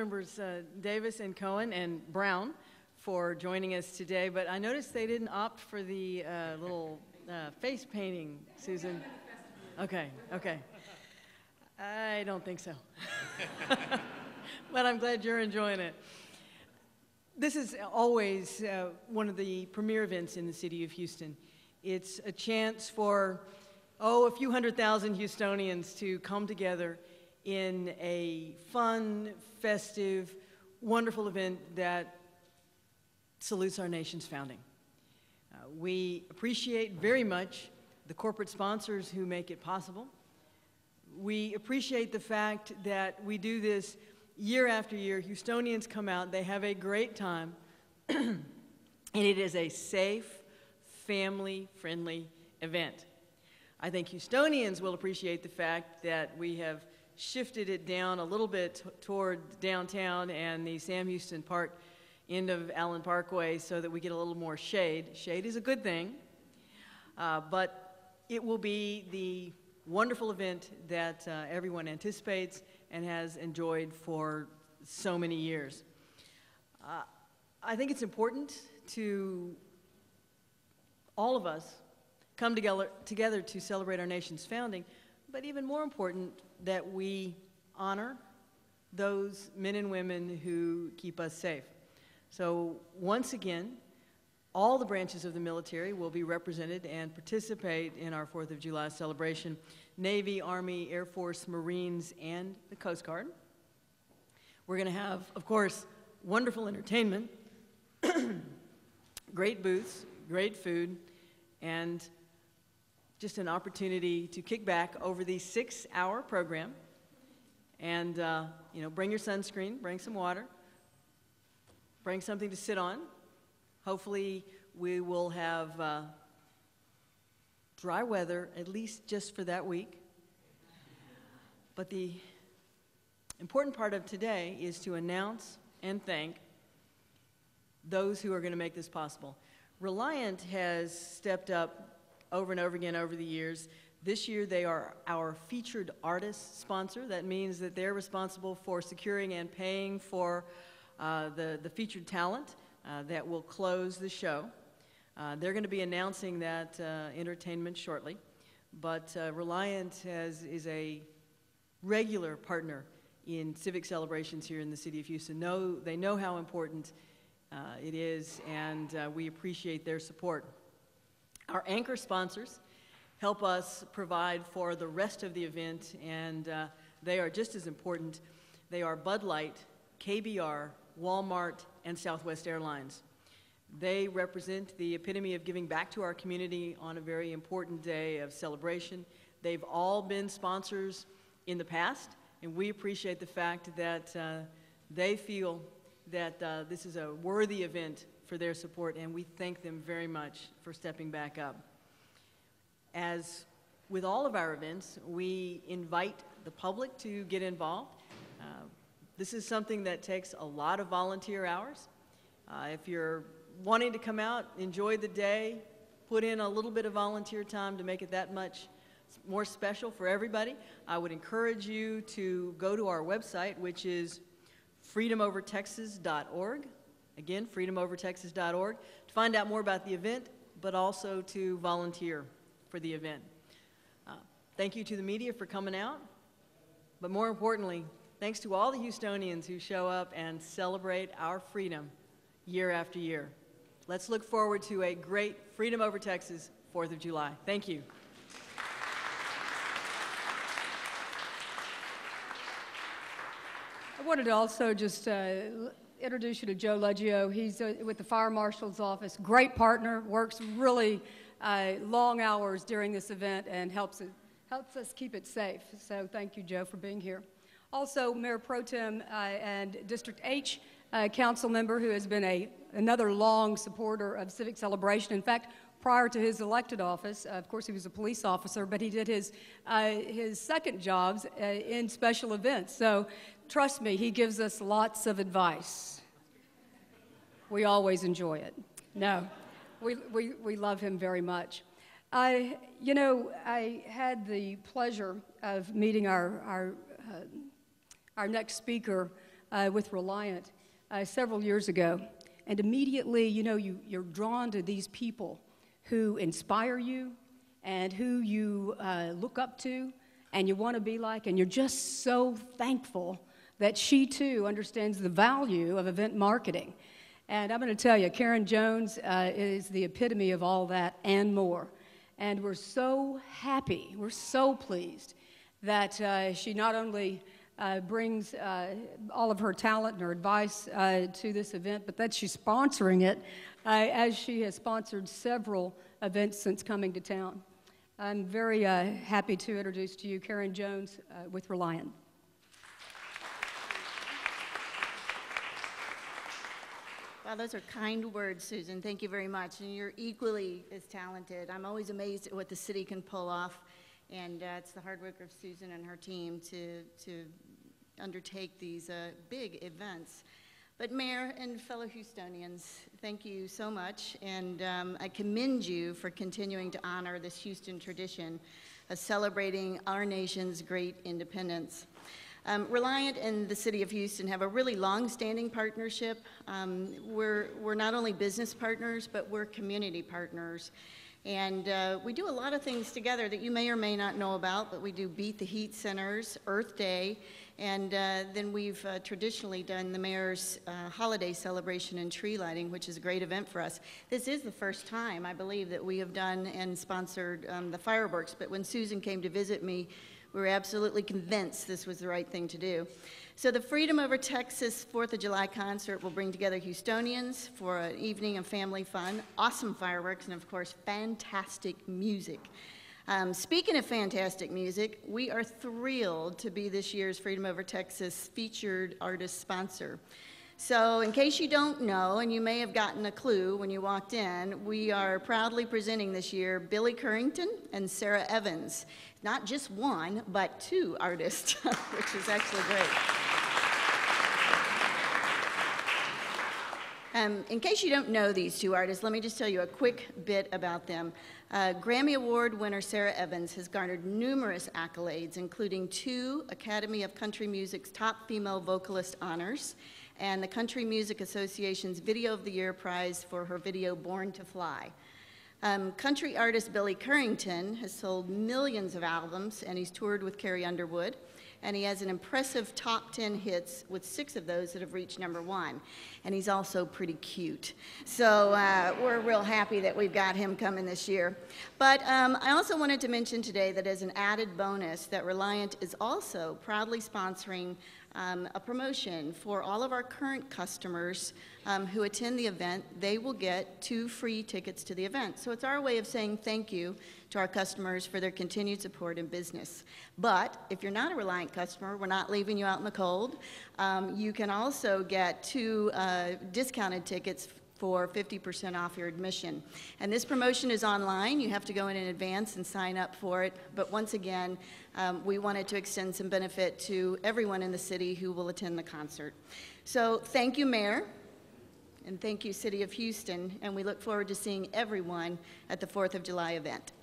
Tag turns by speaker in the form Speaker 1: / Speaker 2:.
Speaker 1: Councilmembers Davis and Cohen and Brown for joining us today, but I noticed they didn't opt for the little face painting, Susan. Okay, okay. I don't think so. But I'm glad you're enjoying it. This is always one of the premier events in the city of Houston. It's a chance for, a few 100,000 Houstonians to come together in a fun, festive, wonderful event that salutes our nation's founding. We appreciate very much the corporate sponsors who make it possible. We appreciate the fact that we do this year after year. Houstonians come out, they have a great time, and it is a safe, family-friendly event. I think Houstonians will appreciate the fact that we have shifted it down a little bit toward downtown and the Sam Houston Park end of Allen Parkway so that we get a little more shade. Shade is a good thing, but it will be the wonderful event that everyone anticipates and has enjoyed for so many years. I think it's important to all of us come together to celebrate our nation's founding, but even more important that we honor those men and women who keep us safe. So once again, all the branches of the military will be represented and participate in our 4th of July celebration. Navy, Army, Air Force, Marines, and the Coast Guard. We're going to have, of course, wonderful entertainment, great booths, great food, and just an opportunity to kick back over the 6-hour program and, bring your sunscreen, bring some water, bring something to sit on. Hopefully, we will have dry weather, at least just for that week. But the important part of today is to announce and thank those who are going to make this possible. Reliant has stepped up over and over again over the years. This year, they are our featured artist sponsor. That means that they're responsible for securing and paying for the featured talent that will close the show. They're going to be announcing that entertainment shortly, but Reliant is a regular partner in civic celebrations here in the city of Houston. They know how important it is, and we appreciate their support. Our anchor sponsors help us provide for the rest of the event, and they are just as important. They are Bud Light, KBR, Walmart, and Southwest Airlines. They represent the epitome of giving back to our community on a very important day of celebration. They've all been sponsors in the past, and we appreciate the fact that they feel that this is a worthy event for their support, and we thank them very much for stepping back up. As with all of our events, we invite the public to get involved. This is something that takes a lot of volunteer hours. If you're wanting to come out, enjoy the day, put in a little bit of volunteer time to make it that much more special for everybody, I would encourage you to go to our website, which is freedomovertexas.org. Again, freedomovertexas.org, to find out more about the event, but also to volunteer for the event. Thank you to the media for coming out, but more importantly, thanks to all the Houstonians who show up and celebrate our freedom year after year. Let's look forward to a great Freedom Over Texas 4th of July. Thank you.
Speaker 2: I wanted to also just introduce you to Joe Leggio. He's with the Fire Marshal's Office. Great partner, works really long hours during this event and helps us keep it safe. So thank you, Joe, for being here. Also, Mayor Pro Tem and District H council member who has been another long supporter of Civic Celebration. In fact, prior to his elected office, of course he was a police officer, but he did his second jobs in special events. So trust me, he gives us lots of advice. We always enjoy it. No, we love him very much. I had the pleasure of meeting our next speaker with Reliant several years ago. And immediately, you know, you're drawn to these people who inspire you and who you look up to and you want to be like, and you're just so thankful that she too understands the value of event marketing. And I'm going to tell you, Karen Jones is the epitome of all that and more. And we're so happy, we're so pleased that she not only brings all of her talent and her advice to this event, but that she's sponsoring it as she has sponsored several events since coming to town. I'm very happy to introduce to you Karen Jones with Reliant.
Speaker 3: Wow, those are kind words, Susan. Thank you very much. And you're equally as talented. I'm always amazed at what the city can pull off. And it's the hard work of Susan and her team to undertake these big events. But Mayor and fellow Houstonians, thank you so much. And I commend you for continuing to honor this Houston tradition of celebrating our nation's great independence. Reliant and the City of Houston have a really long-standing partnership. We're not only business partners, but we're community partners. And we do a lot of things together that you may or may not know about, but we do Beat the Heat Centers, Earth Day, and then we've traditionally done the mayor's holiday celebration and tree lighting, which is a great event for us. This is the first time, I believe, that we have done and sponsored the fireworks, but when Susan came to visit me, we were absolutely convinced this was the right thing to do. So the Freedom Over Texas 4th of July concert will bring together Houstonians for an evening of family fun, awesome fireworks, and of course, fantastic music. Speaking of fantastic music, we are thrilled to be this year's Freedom Over Texas featured artist sponsor. So in case you don't know, and you may have gotten a clue when you walked in, we are proudly presenting this year Billy Currington and Sarah Evans. Not just one, but two artists, which is actually great. In case you don't know these two artists, let me just tell you a quick bit about them. Grammy Award winner Sarah Evans has garnered numerous accolades, including 2 Academy of Country Music's Top Female Vocalist honors, and the Country Music Association's Video of the Year prize for her video Born to Fly. Country artist Billy Currington has sold millions of albums, and he's toured with Carrie Underwood, and he has an impressive top 10 hits with 6 of those that have reached #1. And he's also pretty cute. So we're real happy that we've got him coming this year. But I also wanted to mention today that as an added bonus that Reliant is also proudly sponsoring a promotion for all of our current customers who attend the event. They will get 2 free tickets to the event. So it's our way of saying thank you to our customers for their continued support in business. But if you're not a Reliant customer, we're not leaving you out in the cold. You can also get 2 discounted tickets for 50% off your admission. And this promotion is online. You have to go in advance and sign up for it. But once again, we wanted to extend some benefit to everyone in the city who will attend the concert. So thank you, Mayor, and thank you, City of Houston, and we look forward to seeing everyone at the 4th of July event.